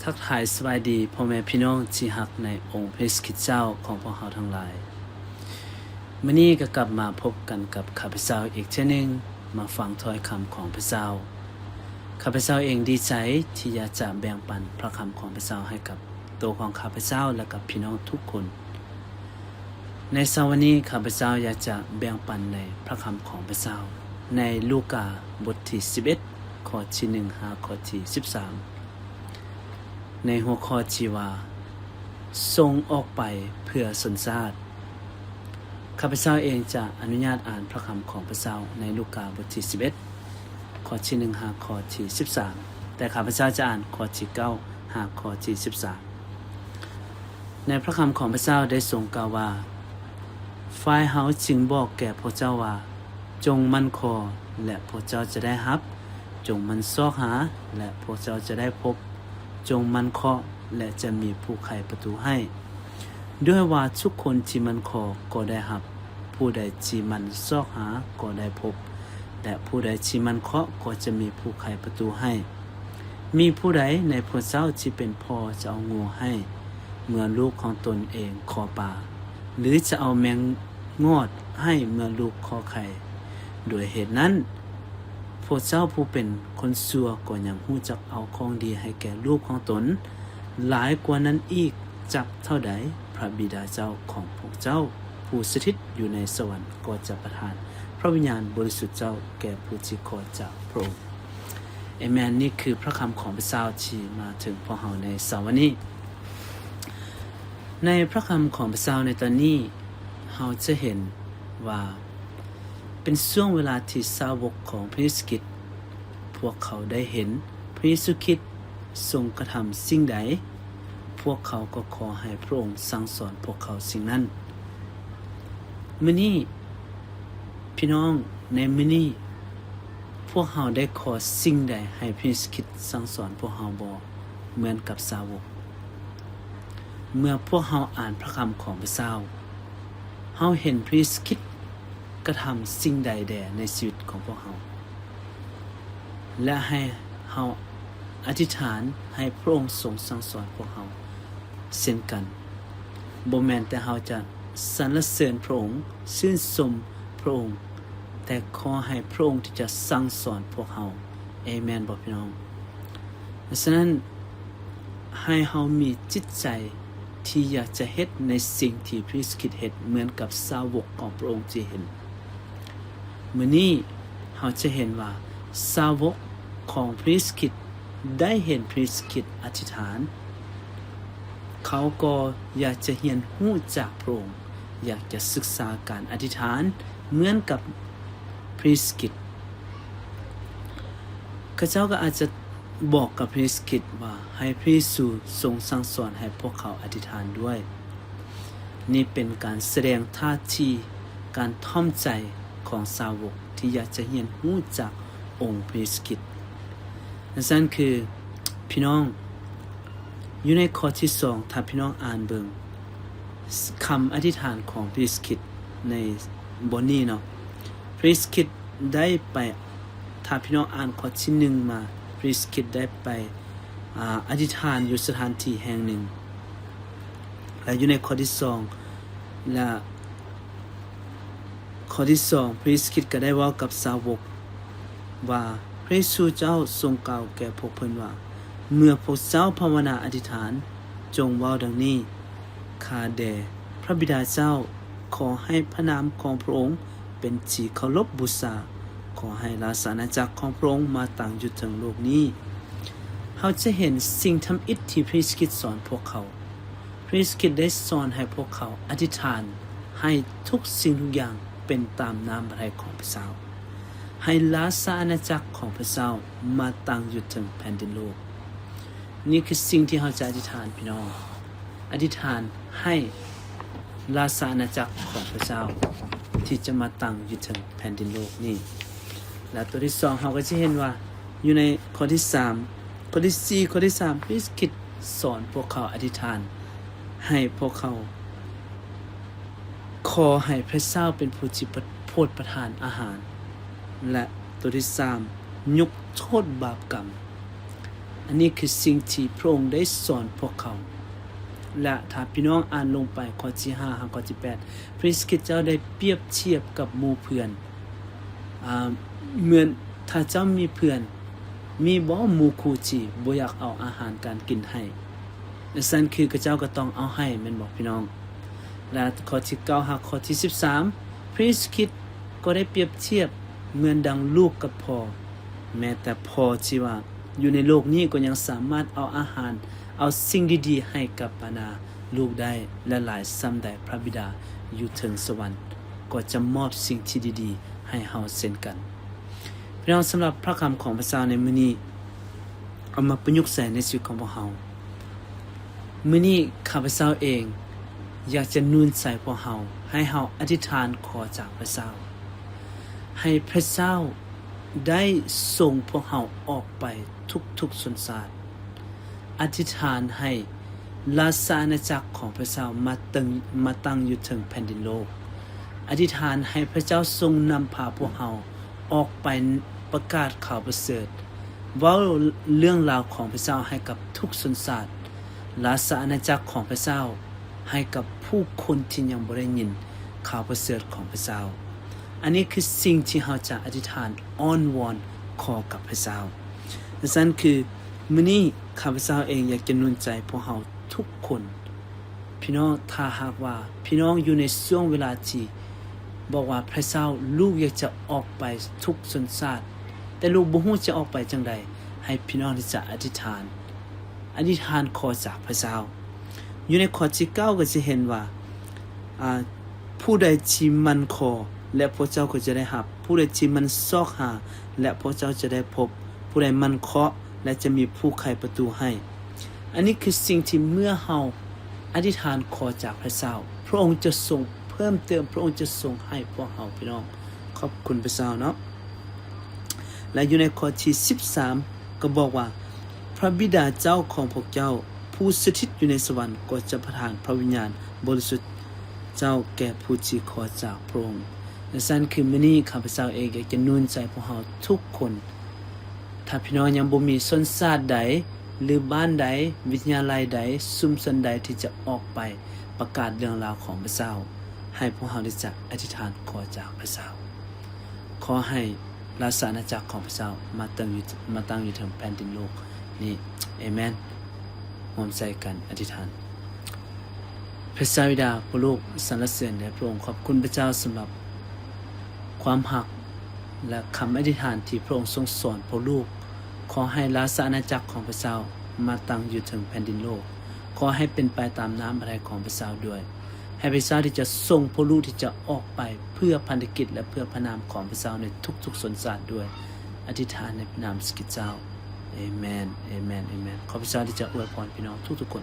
ทักทายสวัสดีพ่อแม่พี่น้องที่ฮักในองค์พระคริสต์เจ้าของพวกเราทั้งหลายมื้อนี้ก็กลับมาพบกันกับข้าพเจ้าอีกเช่นหนึ่งมาฟังถ้อยคำของพระเจ้าข้าพเจ้าเองดีใจที่อยากจะแบ่งปันพระคำของพระเจ้าให้กับตัวของข้าพเจ้าและกับพี่น้องทุกคนในเช้าวันนี้ข้าพเจ้าอยากจะแบ่งปันในพระคำของพระเจ้าในลูกาบทที่11ข้อที่1หาข้อที่13ในหัวข้อที่ว่าส่งออกไปเพื่อสนชาติข้าพเจ้าเองจะอนุญาตอ่านพระคำของพระเจ้าในลูกาบทที่11ข้อที่1หาข้อที่13แต่ข้าพเจ้าจะอ่านข้อที่9หาข้อที่13ในพระคำของพระเจ้าได้ทรงกล่าวว่าฝ่ายเฮาจึงบอกแก่พระเจ้าว่าจงมั่นคอและพระเจ้าจะได้รับจงมันซอกหาและพระเจ้าจะได้พบจงมันเคาะและจะมีผู้ไขประตูให้ด้วยว่าทุกคนที่มันเคาะก็ได้รับผู้ใดที่มันซอกหาก็ได้พบและผู้ใดที่มันเคาะก็จะมีผู้ไขประตูให้มีผู้ใดในพวกเจ้าที่เป็นพ่อจะเอางูให้เมื่อลูกของตนเองขอปลาหรือจะเอาแมงงอดให้เมื่อลูกขอไข่โดยเหตุนั้นพวกเจ้าผู้เป็นคนชั่วก็ยังรู้จักเอาของดีให้แก่ลูกของตนหลายกว่านั้นอีกจักเท่าใดพระบิดาเจ้าของพวกเจ้าผู้สถิตอยู่ในสวรรค์ก็จะประทานพระวิญญาณบริสุทธิ์เจ้าแก่ผู้ที่ขอจากพระองค์เอเมนนี่คือพระคำของพระเจ้าที่มาถึงพวกเราในเช้าวันนี้ในพระคำของพระเจ้าในตอนนี้เราจะเห็นว่าเป็นช่วงเวลาที่สาวกของพระเยซูคริสต์พวกเขาได้เห็นพระเยซูคริสต์ทรงกระทำสิ่งใดพวกเขาก็ขอให้พระองค์สั่งสอนพวกเขาสิ่งนั้นมื้อนี้พี่น้องในมื้อนี้พวกเราได้ขอสิ่งใดให้พระเยซูคริสต์สั่งสอนพวกเราบ่เหมือนกับสาวกเมื่อพวกเราอ่านพระคำของพระเจ้าเราเห็นพระเยซูคริสต์กระทำสิ่งใดแด่ในชีวิตของพวกเราและให้เราอธิษฐานให้พระองค์ทรงสั่งสอนพวกเราเช่นกันบ่แม่นแต่เราจะสรรเสริญพระองค์ชื่นชมพระองค์แต่ขอให้พระองค์ที่จะสั่งสอนพวกเราเอเมนบ่พี่น้องดังนั้นให้เรามีจิตใจที่อยากจะเฮ็ดในสิ่งที่พระคริสต์เฮ็ดเหมือนกับสาวกของพระองค์ที่เห็นมื้อนี้เราจะเห็นว่าสาวกของพระคริสต์ได้เห็นพระคริสต์อธิษฐานเขาก็อยากจะเรียนรู้จากพระองค์อยากจะศึกษาการอธิษฐานเหมือนกับพระคริสต์ข้าเจ้าก็อาจจะบอกกับพระคริสต์ว่าให้พระเยซูทรงสั่งสอนให้พวกเขาอธิษฐานด้วยนี่เป็นการแสดงท่าทีการท่อมใจของสาวกที่อยากจะเรียนรู้จากองค์พระคริสต์นั่นคือพี่น้องอยู่ในข้อที่2ถ้าพี่น้องอ่านเบิ่งคำอธิษฐานของพระคริสต์ในบทนี้เนาะพระคริสต์ได้ไปถ้าพี่น้องอ่านข้อที่1มาพระคริสต์ได้ไปอธิษฐานอยู่สถานที่แห่งหนึ่งและอยู่ในข้อที่2และข้อที่2พระคริสต์ก็ได้เว้ากับสาวกว่าพระเยซูเจ้าทรงกล่าวแก่พวกเพิ่นว่าเมื่อพวกเจ้าภาวนาอธิษฐานจงเว้าดังนี้ข้าแด่พระบิดาเจ้าขอให้พระนามของพระองค์เป็นที่เคารพบูชาขอให้ราชอาณาจักรของพระองค์มาตั้งอยู่ถึงโลกนี้เราจะเห็นสิ่งทำอิฐที่พระคริสต์สอนพวกเขาพระคริสต์ได้สอนให้พวกเขาอธิษฐานให้ทุกสิ่งทุกอย่างเป็นตามน้ำพระทัยของพระเจ้าให้ราชอาณาจักรของพระเจ้ามาตั้งอยู่ถึงแผ่นดินโลกนี่คือสิ่งที่เราจะอธิษฐานพี่น้องอธิษฐานให้ราชอาณาจักรของพระเจ้าที่จะมาตั้งอยู่ถึงแผ่นดินโลกนี้และตัวที่2เราก็จะเห็นว่าอยู่ในข้อที่3ข้อที่4ข้อที่3พระคริสต์สอนพวกเขาอธิษฐานให้พวกเขาขอให้พระเจ้าเป็นผู้ที่โปรดประทานอาหารและตัวที่3ยกโทษบาปกรรม อันนี้คือสิ่งที่พระองค์ได้สอนพวกเขาและถ้าพี่น้องอ่านลงไปข้อที่5ข้อที่8พระคริสต์เจ้าได้เปรียบเทียบกับหมู่เพื่อนเหมือนถ้าเจ้ามีเพื่อนมีบ่หมู่คู่ที่บ่อยากเอาอาหารการกินให้นั่นคือพระเจ้าก็ต้องเอาให้แม่นบ่พี่น้องและข้อที่9ข้อที่13พระคริสต์ก็ได้เปรียบเทียบเหมือนดังลูกกับพ่อแม้แต่พ่อที่ว่าอยู่ในโลกนี้ก็ยังสามารถเอาอาหารเอาสิ่งดีๆให้กับบรรดาลูกได้และหลายซ้ำใดพระบิดาอยู่ถึงสวรรค์ก็จะมอบสิ่งที่ดีๆให้เฮาเช่นกันพี่น้องสำหรับพระคำของพระเจ้าในมื้อนี้เอามาประยุกต์ใส่ในชีวิตของพวกเฮามื้อนี้ข้าพเจ้าเองอยากจะนูนใส่พวกเฮาให้เฮาอธิษฐานขอจากพระเจ้าให้พระเจ้าได้ส่งพวกเฮาออกไปทุกๆสนศาสตร์อธิษฐานให้ราชอาณาจักรของพระเจ้ามาตั้งอยู่ถึงแผ่นดินโลกอธิษฐานให้พระเจ้าทรงนำพาพวกเฮาออกไปประกาศข่าวประเสริฐเว้าเรื่องราวของพระเจ้าให้กับทุกสนศาสตร์ราชอาณาจักรของพระเจ้าให้กับผู้คนที่ยังบ่ได้ยินข่าวประเสริฐของพระเจ้าอันนี้คือสิ่งที่เราจะอธิษฐานอ้อนวอนขอกับพระเจ้าดังนั้นคือมื้อนี้ข้าพเจ้าเองอยากจะหนุนใจพวกเราทุกคนพี่น้องถ้าหากว่าพี่น้องอยู่ในช่วงเวลาที่บอกว่าพระเจ้าลูกอยากจะออกไปทุกสนศาสตร์แต่ลูกบ่ฮู้จะออกไปจังใดให้พี่น้องที่จะอธิษฐานขอจากพระเจ้าอยู่ในข้อที่9ก็จะเห็นว่าผู้ใดที่มันขอและพระเจ้าก็จะได้รับผู้ใดที่มันซอกหาและพระเจ้าจะได้พบผู้ใดมันเคาะและจะมีผู้ไขประตูให้อันนี้คือสิ่งที่เมื่อเฮาอธิษฐานขอจากพระเจ้าพระองค์จะทรงเพิ่มเติมพระองค์จะทรงให้พวกเฮาพี่น้องขอบคุณพระเจ้าเนาะและอยู่ในข้อที่13ก็บอกว่าพระบิดาเจ้าของพวกเจ้าผู้สถิตอยู่ในสวรรค์ก็จะประทานพระวิญญาณบริสุทธิ์เจ้าแก่ผู้ที่ขอจากพระองค์และนั่นคือมื้อนี้ข้าพเจ้าเองอยากจะหนุนใจพวกเฮาทุกคนถ้าพี่น้องยังบ่มีชนชาติใดหรือบ้านใดวิทยาลัยใดชุมชนใดที่จะออกไปประกาศเรื่องราวของพระเจ้าให้พวกเฮาได้จักอธิษฐานขอจากพระเจ้าขอให้ราชอาณาจักรของพระเจ้ามาตั้งอยู่ถึงแผ่นดินโลกนี่เอเมนร่วมใจกันอธิษฐานพระเจ้าบิดาพระลูกสรรเสริญแด่พระองค์ขอบคุณพระเจ้าสำหรับความหักและคำอธิษฐานที่พระองค์ทรงสอนพระลูกขอให้ราชอาณาจักรของพระเจ้ามาตั้งอยู่ถึงแผ่นดินโลกขอให้เป็นไปตามน้ำอะไรของพระเจ้าด้วยให้พระเจ้าที่จะส่งพระลูกที่จะออกไปเพื่อพันธกิจและเพื่อพระนามของพระเจ้าในทุกๆสนศาสตร์ด้วยอธิษฐานในพระนามสกิจเจ้าเอเมนเอเมนเอเมนขอพระเจ้าที่จะอวยพรพี่น้องทุกๆคน